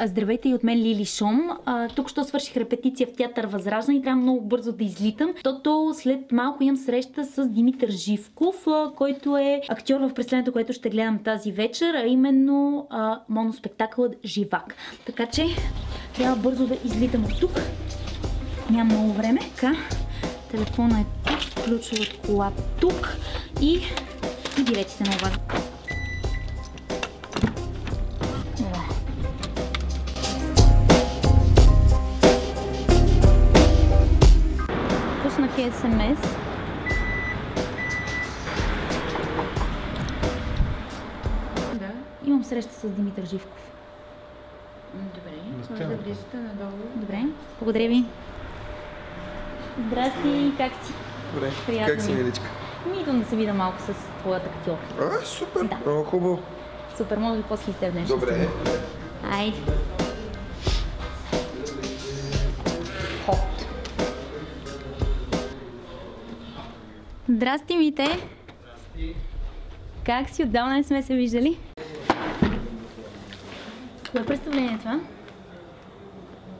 Здравейте и от мен Лили Шом. Тук що свърших репетиция в театър Възраждане и трябва много бързо да излитам. Тото след малко имам среща с Димитър Живков, който е актьор в представлението, което ще гледам тази вечер, а именно моноспектакълът Живак. Така че трябва бързо да излитам от тук. Няма много време. Така, телефона е тук, ключове от кола тук и билетите на това. Пуснах SMS. Да. Имам среща с Димитър Живков. Добре, може да влизате надолу. Добре, благодаря ви. Здрасти, как си? Добре, Приятно как си, ми. миличка? Идвам да се видя малко с твоят актьор. Супер, Да. много хубаво. Супер, може ли после с теб нещо? Добре. Айде. Ход. Здрасти, Мите. Как си? Отдавна не сме се виждали. Кое е представление това?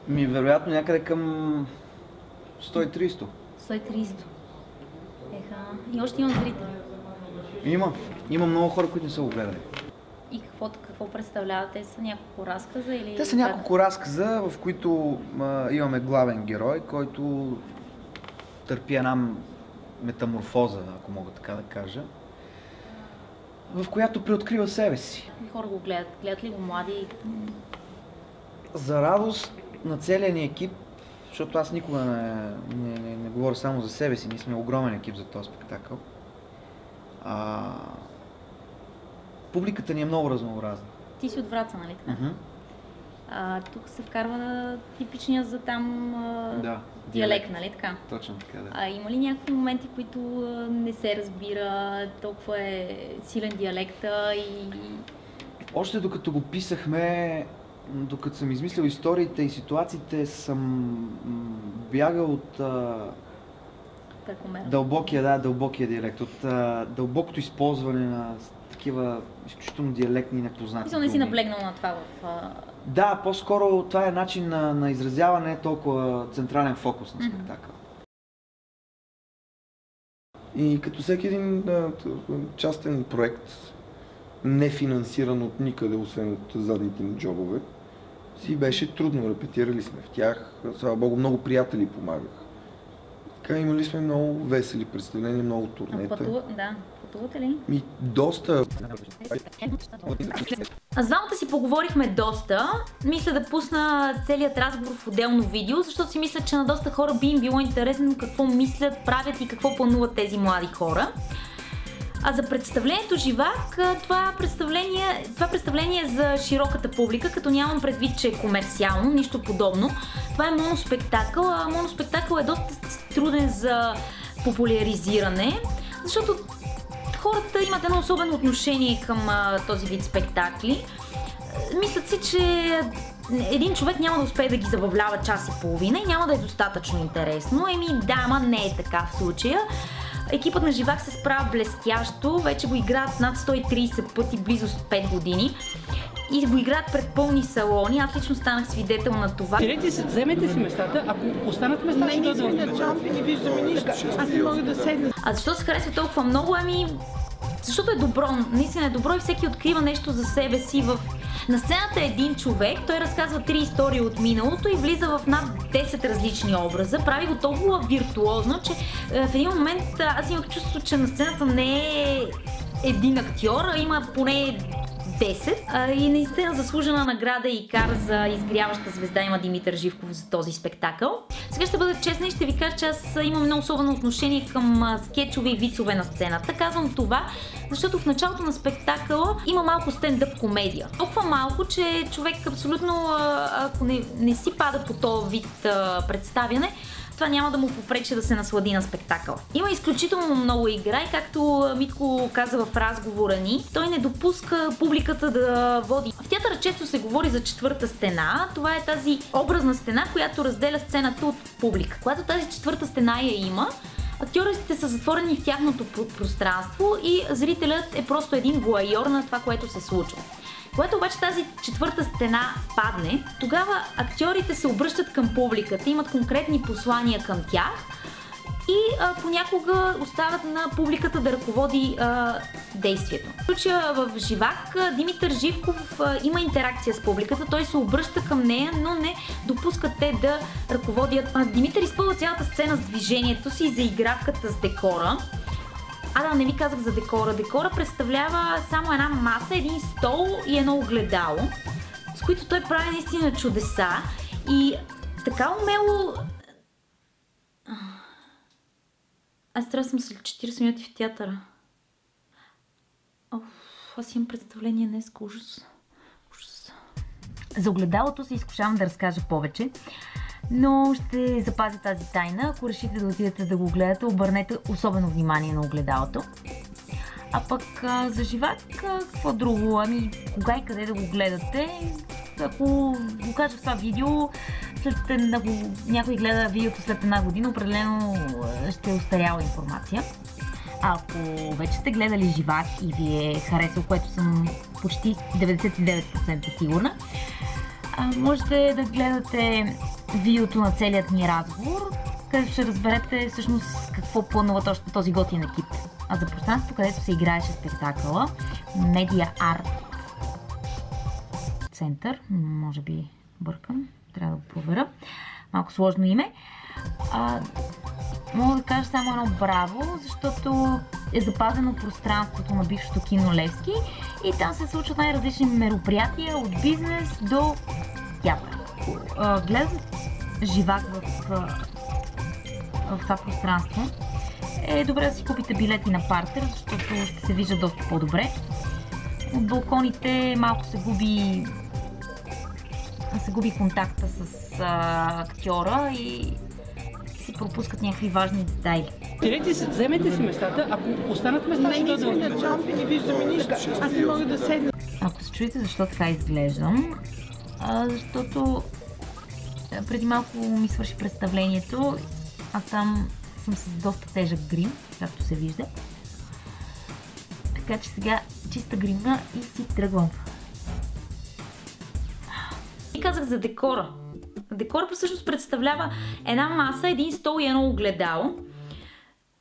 Вероятно някъде към 130. 130. Еха. И още има зрители. Има много хора, които не са го гледали. И какво представляват? Те са няколко разказа или... Те са няколко разказа, в които имаме главен герой, който търпи една метаморфоза, ако мога така да кажа, в която преоткрива себе си. И хора го гледат. Гледат ли го млади? За радост на целия ни екип, защото аз никога не говоря само за себе си, ние сме огромен екип за този спектакъл. Публиката ни е много разнообразна. Ти си от Враца, нали така? Тук се вкарва типичния за там Да, диалект, нали така? Точно така, да. Има ли някакви моменти, които не се разбира, толкова е силен диалекта и... Още докато го писахме, докато съм измислял историите и ситуациите, съм бягал от дълбокия диалект, от дълбокото използване на такива изключително диалектни и непознати Мисля, не си думи. наблегнал на това в... Да, по-скоро това е начин на изразяване, не толкова централен фокус на спектакъл. И като всеки един частен проект, не финансиран от никъде, освен от задните ни джобове, си беше трудно. Репетирали сме в тях. Слава Богу, много приятели помагах. Така имали сме много весели представления, много турнета. Пътувате ли? Доста. С двамата си поговорихме доста. Мисля да пусна целият разговор в отделно видео, защото си мисля, че на доста хора би им било интересно какво мислят, правят и какво плануват тези млади хора. А за представлението Живак, това представление е за широката публика, като нямам предвид, че е комерциално, нищо подобно. Това е моноспектакъл, а моноспектакъл е доста труден за популяризиране, защото хората имат едно особено отношение към този вид спектакли. Мислят си, че един човек няма да успее да ги забавлява час и половина и няма да е достатъчно интересно. Ама не е така в случая. Екипът на Живак се справя блестящо, вече го играят над 130 пъти, близо 5 години. И го играят пред пълни салони. Аз лично станах свидетел на това. Вземете си местата, ако останат места, ще да сме на джампи, не виждаме нищо. Аз не мога да седна. А защо се харесва толкова много? Защото е добро, наистина е добро и всеки открива нещо за себе си. На сцената е един човек, той разказва 3 истории от миналото и влиза в над 10 различни образа. Прави го толкова виртуозно, че в един момент аз имах чувство, че на сцената не е един актьор, а има поне 10. И наистина заслужена награда и кар за изгряваща звезда има Димитър Живков за този спектакъл. Сега ще бъда честна и ще ви кажа, че аз имам много особено отношение към скетчове и вицове на сцената. Казвам това, защото в началото на спектакъла има малко стендъп комедия. Толкова малко, че човек абсолютно, ако не си пада по този вид представяне, това няма да му попречи да се наслади на спектакъл. Има изключително много игра и както Митко каза в разговора ни, той не допуска публиката да води. В театъра често се говори за четвърта стена. Това е тази образна стена, която разделя сцената от публика. Когато тази четвърта стена я има, актьорите са затворени в тяхното пространство и зрителят е просто един воайор на това, което се случва. Когато обаче тази четвърта стена падне, тогава актьорите се обръщат към публиката, имат конкретни послания към тях и понякога остават на публиката да ръководи действието. В случая в Живак Димитър Живков има интеракция с публиката, той се обръща към нея, но не допускат те да ръководят. Димитър изпълва цялата сцена с движението си и заигравката с декора. Не ви казах за декора. Декора представлява само една маса, един стол и едно огледало, с които той прави наистина чудеса и така умело... Аз трябва да съм след 40 минути в театъра. Аз имам представление днес. Ужас. За огледалото се изкушавам да разкажа повече, но ще запазя тази тайна. Ако решите да отидете да го гледате, обърнете особено внимание на огледалото. А пък за Живак, какво друго? Кога и къде да го гледате? Ако го кажа в това видео, ако някой гледа видеото след една година, определено ще е остаряла информация. Ако вече сте гледали Живак и ви е харесал, което съм почти 99% сигурна, можете да гледате видеото на целият ни разговор, където ще разберете всъщност какво планува точно този готин екип. А за пространството, където се играеше спектакъла, Media Art Center, може би бъркам, трябва да го проверя, малко сложно име. Мога да кажа само едно браво, защото е запазено пространството на бившото кино Левски и там се случват най-различни мероприятия, от бизнес до театър. Гледат Живак в това пространство, е добре да си купите билети на партер, защото ще се вижда доста по-добре. От балконите малко се губи контакта с актьора и се пропускат някакви важни детайли. Вземете си местата, ако останат места, ще дойдем. Не джампи, не виждаме нищо. Аз не мога да седна. Ако се чуете защо така изглеждам, защото преди малко ми свърши представлението, аз съм с доста тежък грим, както се вижда. Така че сега чиста гримна и си тръгвам. И казах за декора. Декора всъщност представлява една маса, един стол и едно огледало,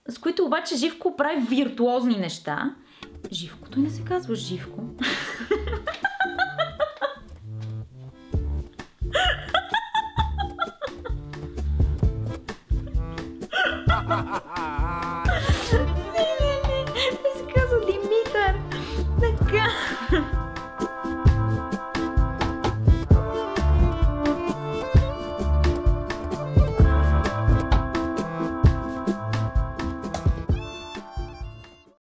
с които обаче Живко прави виртуозни неща. Живко? Той не се казва Живко.